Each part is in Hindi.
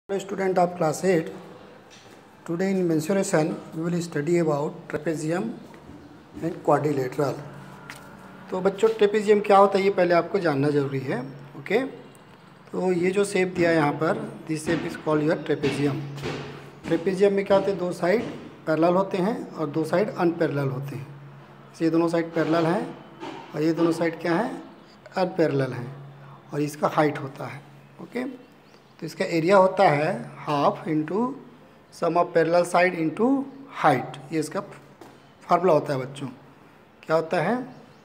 Hello student of class 8. Today in mensuration we will study about trapezium and quadrilateral. तो बच्चों ट्रेपेजियम क्या होता है ये पहले आपको जानना जरूरी है. ओके तो ये जो शेप दिया है यहाँ पर, this shape is called your trapezium. Trapezium में क्या होते हैं, दो साइड पैरेलल होते हैं और दो साइड अनपैरेलल होते हैं. ये दोनों साइड पैरेलल हैं और ये दोनों साइड क्या है, अनपैरेलल हैं और इसका हाइट होता है. ओके तो इसका एरिया होता है half into sum of parallel side into height. ये इसका फार्मूला होता है बच्चों. क्या होता है,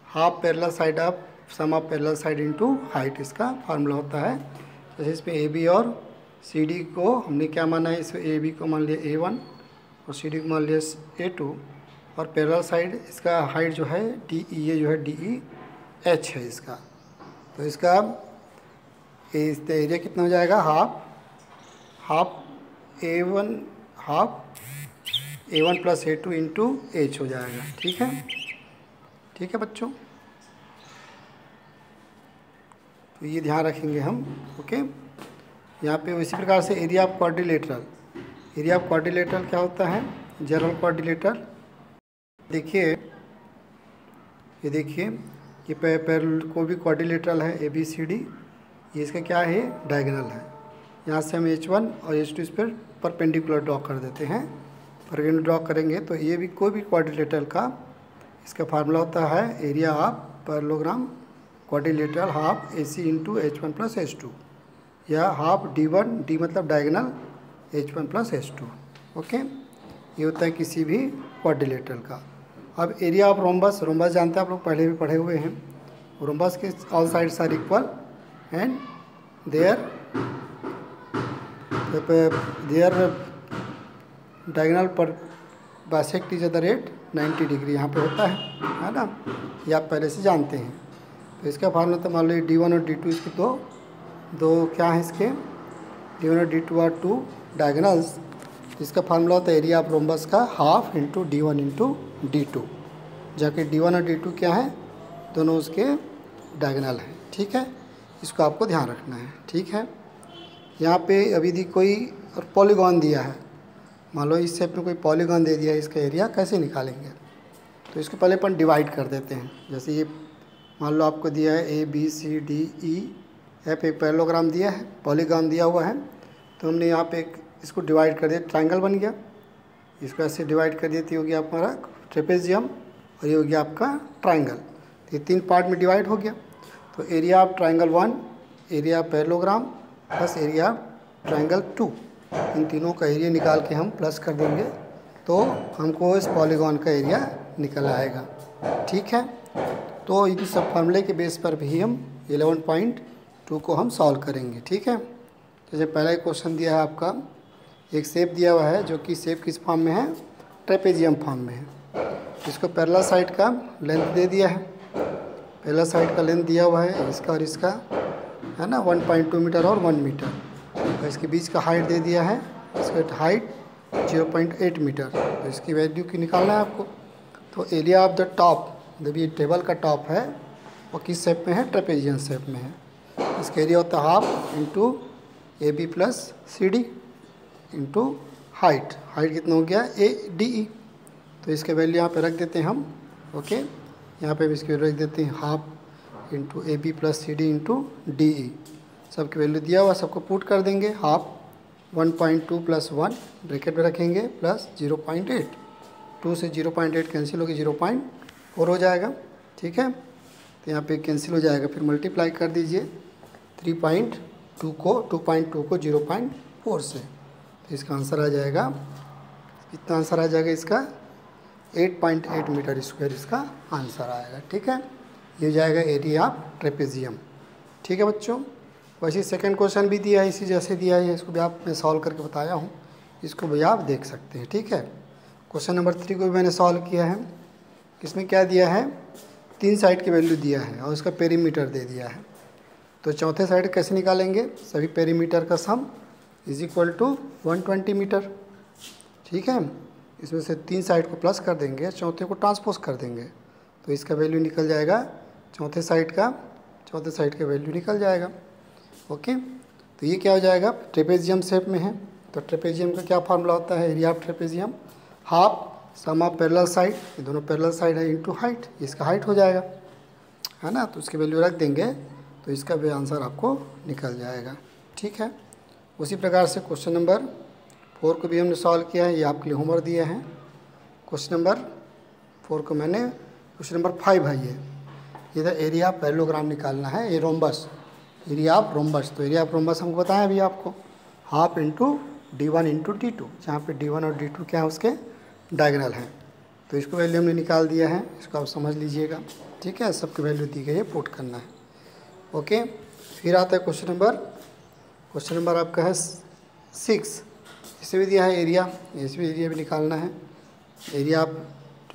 half parallel side of sum of parallel side into height इसका फार्मूला होता है. जैसे इसमें ए बी और सी डी को हमने क्या माना है, इसमें ए बी को मान लिया A1 और सी डी को मान लिया A2 और पैरेलल साइड इसका हाइट जो है डी ई, ये जो है DEH है इसका. तो इसका इसका एरिया कितना हो जाएगा, half A1 plus A2 into H हो जाएगा. ठीक है बच्चों, तो ये ध्यान रखेंगे हम. ओके यहाँ पे इसी प्रकार से area of quadrilateral. Area of quadrilateral क्या होता है, जनरल क्वाड्रिलेटरल. देखिए ये पैरेलल को भी क्वाड्रिलेटरल है ABCD. ये इसका क्या है, डायगोनल है. यहाँ से हम H1 और H2 इस पर परपेंडिकुलर ड्रॉ कर देते हैं. परपेंडिकुलर ड्रॉ करेंगे तो ये भी कोई भी क्वाड्रिलेटरल का इसका फार्मूला होता है area of parallelogram quadrilateral half AC into H1 plus H2 या हाफ D1, D मतलब diagonal, H1 plus H2. Okay ये होता है किसी भी क्वाड्रिलेटरल का. अब एरिया ऑफ रोम्बस. रोम्बस जानते हैं आप लोग, पहले भी पढ़े हुए हैं. रोम्बस के all sides are equal and their diagonal per bisect each other at 90 degree यहाँ पे होता है ना, ये आप पहले से जानते हैं. तो इसका फार्मूला तो मान लो D1 और D2 इसके दो क्या है, इसके D1 और D2 आर टू डायगोनल्स. इसका फार्मूला होता है एरिया ऑफ रोम्बस का half into D1 into D2, जाके D1 और D2 क्या है, दोनों उसके डायगोनल हैं. ठीक है, इसको आपको ध्यान रखना है. ठीक है, यहाँ पे अभी दी कोई और पॉलीगॉन दिया है. मान लो इस शेप में कोई पॉलीगॉन दे दिया है, इसका एरिया कैसे निकालेंगे. तो इसको पहले अपन डिवाइड कर देते हैं. जैसे ये मान लो आपको दिया है ABCDEF, एक पैरेललोग्राम दिया है, पॉलीगॉन दिया हुआ है. तो हमने यहाँ पे इसको डिवाइड कर दिया, ट्रायंगल बन गया. इसको ऐसे डिवाइड कर दिया तो ये हो गया हमारा ट्रेपेजियम और ये हो गया आपका ट्रायंगल. तो ये तीन पार्ट में डिवाइड हो गया. तो area of triangle 1, area of parallelogram plus area of triangle 2, इन तीनों का एरिया निकाल के हम प्लस कर देंगे तो हमको इस पॉलीगॉन का एरिया निकल आएगा. ठीक है, तो इन सब फार्मूले के बेस पर भी हम 11.2 को हम सॉल्व करेंगे. ठीक है, जैसे पहला क्वेश्चन दिया है आपका, एक शेप दिया हुआ है जो कि शेप किस फॉर्म में है, ट्रेपेजियम फॉर्म में है. इसको पैरेलल साइड का लेंथ दे दिया है, पहला साइड का लेंथ दिया हुआ है इसका और इसका है ना, 1.2 मीटर और 1 मीटर. और इसके बीच का हाइट दे दिया है, इसका हाइट 0.8 मीटर. तो इसकी वैल्यू की निकालना है आपको. तो एरिया ऑफ द टॉप, जब ये टेबल का टॉप है वो किस शेप में है, ट्रेपेजियम शेप में है. इसका एरिया होता है half into AB plus CD into height. Height कितना हो गया, ADE. तो इसके वैल्यू यहाँ पे रख देते हैं हम. ओके यहाँ पे भी इसकी रख देते हैं half into AB plus CD into DE. सबकी वैल्यू दिया हुआ, सबको पुट कर देंगे. हाफ 1.2 प्लस 1 ब्रैकेट में रखेंगे प्लस 0.8. 2 से 0.8 कैंसिल होगी, 0.4 हो जाएगा. ठीक है, तो यहाँ पे कैंसिल हो जाएगा. फिर मल्टीप्लाई कर दीजिए 2.2 को 0.4 से. तो इसका आंसर आ जाएगा, कितना आंसर आ जाएगा इसका, 8.8 मीटर स्क्वायर इसका आंसर आएगा. ठीक है, ये हो जाएगा एरिया ऑफ ट्रेपेजियम. ठीक है बच्चों, वैसे सेकंड क्वेश्चन भी दिया है, इसी जैसे दिया है, इसको भी आप मैं सॉल्व करके बताया हूँ, इसको भी आप देख सकते हैं. ठीक है, क्वेश्चन नंबर 3 को भी मैंने सॉल्व किया है. इसमें क्या दिया है, 3 साइड की वैल्यू दिया है और उसका पेरीमीटर दे दिया है. तो चौथे साइड कैसे निकालेंगे, सभी पेरीमीटर का sum is equal to 120 metre. ठीक है, इसमें से 3 साइड को प्लस कर देंगे, चौथे को ट्रांसपोज कर देंगे तो इसका वैल्यू निकल जाएगा, चौथे साइड का वैल्यू निकल जाएगा. ओके तो ये क्या हो जाएगा, ट्रेपेजियम शेप में है, तो ट्रेपेजियम का क्या फार्मूला होता है, area of trapezium half sum of parallel side, ये दोनों पैरेलल साइड है, इनटू हाइट, इसका हाइट हो जाएगा, है ना। तो उसकी वैल्यू रख देंगे तो इसका भी आंसर आपको निकल जाएगा। ठीक है, उसी प्रकार से क्वेश्चन नंबर 4 को भी हमने सॉल्व किया है, ये आपके लिए होमवर्क दिया है। क्वेश्चन नंबर 4 को मैंने, क्वेश्चन नंबर 5 है ये, इधर एरिया ऑफ पैरेललोग्राम निकालना है, ये रोम्बस, एरिया ऑफ रोम्बस। तो एरिया ऑफ रोम्बस हमको बताया अभी आपको, half into D1 into D2, जहाँ पे D1 और D2 क्या है उसके डायगोनल हैं। तो इसको वैल्यू हमने निकाल दिया है, इसको आप समझ लीजिएगा। ठीक है, सबकी वैल्यू दी गई है, पुट करना है। ओके, फिर आता है क्वेश्चन नंबर आपका है 6, इसे भी दिया है एरिया, इस भी एरिया भी निकालना है। एरिया आप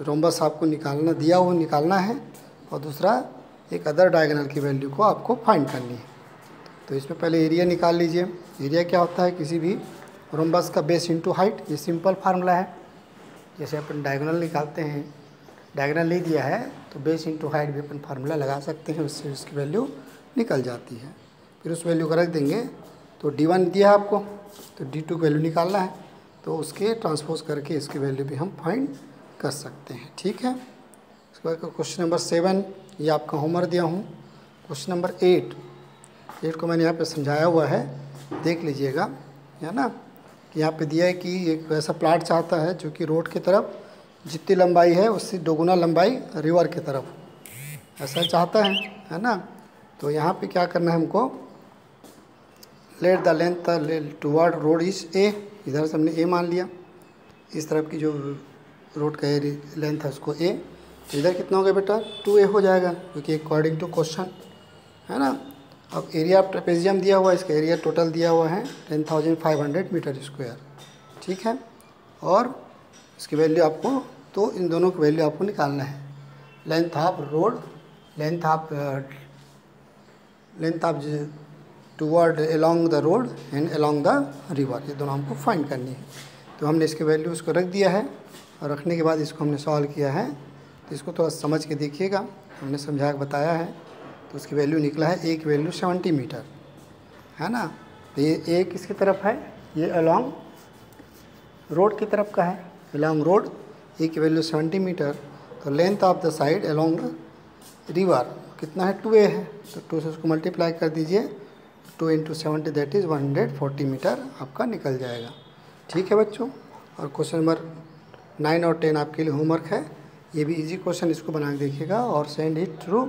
रोम्बस आपको निकालना दिया हुआ निकालना है, और दूसरा एक अदर डायगोनल की वैल्यू को आपको फाइंड करनी है। तो इसमें पहले एरिया निकाल लीजिए। एरिया क्या होता है, किसी भी रोम्बस का बेस इंटू हाइट, ये सिंपल फार्मूला है। जैसे अपन डायगोनल निकालते हैं, डायगोनल नहीं दिया है तो बेस इंटू हाइट भी अपन फार्मूला लगा सकते हैं, उससे उसकी वैल्यू निकल जाती है। फिर उस वैल्यू को रख देंगे, तो D1 दिया है आपको, तो D2 की वैल्यू निकालना है, तो उसके ट्रांसपोज करके इसकी वैल्यू भी हम फाइंड कर सकते हैं। ठीक है, उसके बाद क्वेश्चन नंबर 7, ये आपका होमवर्क दिया हूँ। क्वेश्चन नंबर 8 को मैंने यहाँ पे समझाया हुआ है, देख लीजिएगा, है ना। यहाँ पे दिया है कि एक वैसा प्लाट चाहता है जो कि रोड की तरफ जितनी लंबाई है उससे दोगुना लंबाई रिवर की तरफ, ऐसा चाहता है ना। तो यहाँ पे क्या करना है हमको, let the length toward road is a, इधर से हमने ए मान लिया, इस तरफ की जो रोड का लेंथ है उसको ए, तो इधर कितना हो गया बेटा, 2a हो जाएगा, क्योंकि अकॉर्डिंग टू क्वेश्चन, है ना। अब एरिया ऑफ ट्रेपेजियम दिया हुआ है, इसका एरिया टोटल दिया हुआ है 10,500 मीटर स्क्वायर। ठीक है, और इसकी वैल्यू आपको, तो इन दोनों की वैल्यू आपको निकालना है। Length of road, length of toward along the road and along the river, ये दोनों हमको फाइंड करनी है। तो हमने इसके वैल्यू उसको रख दिया है, और रखने के बाद इसको हमने सॉल्व किया है। तो इसको थोड़ा समझ के देखिएगा, हमने समझा के बताया है। तो उसकी वैल्यू निकला है, एक वैल्यू 70 मीटर, है ना। तो ये ए किसकी तरफ है, ये अलोंग रोड की तरफ का है, अलोंग रोड, ए की वैल्यू 70 मीटर। तो length of the side along the river कितना है, 2a है, तो 2 से उसको मल्टीप्लाई कर दीजिए, 2 इंटू 70 दैट इज़ 140 मीटर आपका निकल जाएगा। ठीक है बच्चों, और क्वेश्चन नंबर 9 और 10 आपके लिए होमवर्क है, ये भी इजी क्वेश्चन, इसको बना के देखिएगा और send it through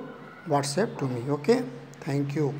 WhatsApp to me. Okay, thank you.